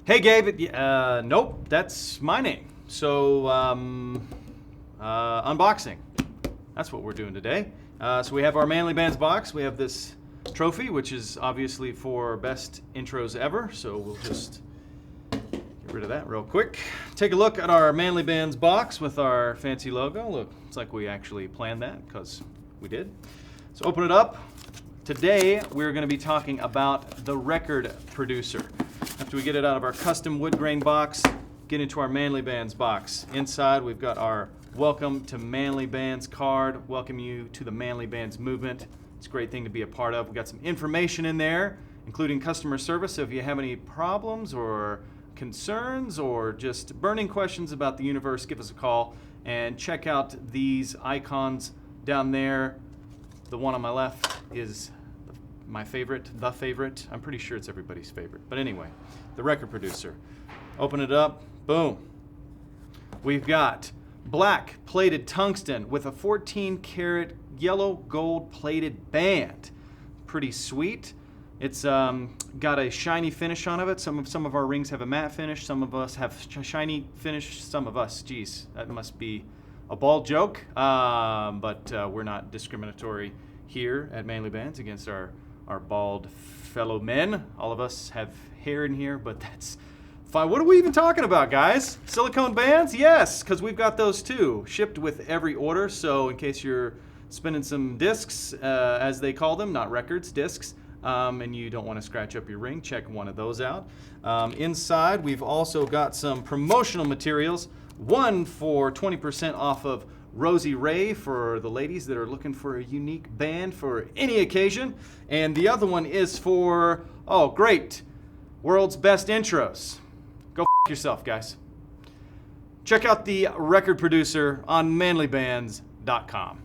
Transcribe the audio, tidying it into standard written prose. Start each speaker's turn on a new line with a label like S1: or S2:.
S1: Hey, Gabe. Nope, that's my name. So, unboxing. That's what we're doing today. So we have our Manly Bands box. We have this trophy, which is obviously for best intros ever. So we'll just get rid of that real quick. Take a look at our Manly Bands box with our fancy logo. Look, it's like we actually planned that because we did. So open it up. Today, we're going to be talking about the record producer. After we get it out of our custom wood grain box, get into our Manly Bands box. Inside, we've got our Welcome to Manly Bands card. Welcome you to the Manly Bands movement. It's a great thing to be a part of. We've got some information in there, including customer service. So if you have any problems or concerns or just burning questions about the universe, give us a call and check out these icons down there. The one on my left is my favorite, the favorite. I'm pretty sure it's everybody's favorite. But anyway, the record producer. Open it up, boom. We've got black plated tungsten with a 14 karat yellow gold plated band. Pretty sweet. It's got a shiny finish on it. Some of our rings have a matte finish. Some of us have shiny finish. Some of us, geez, that must be a bald joke. But we're not discriminatory here at Manly Bands against our bald fellow men. All of us have hair in here, but that's fine. What are we even talking about, guys? Silicone bands? Yes, because we've got those too, shipped with every order. So in case you're spinning some discs, as they call them, not records, discs, and you don't want to scratch up your ring, check one of those out. Inside, we've also got some promotional materials, one for 20% off of Rosie Ray for the ladies that are looking for a unique band for any occasion. And the other one is for, oh great, world's best intros. Go f yourself, guys. Check out the record producer on manlybands.com.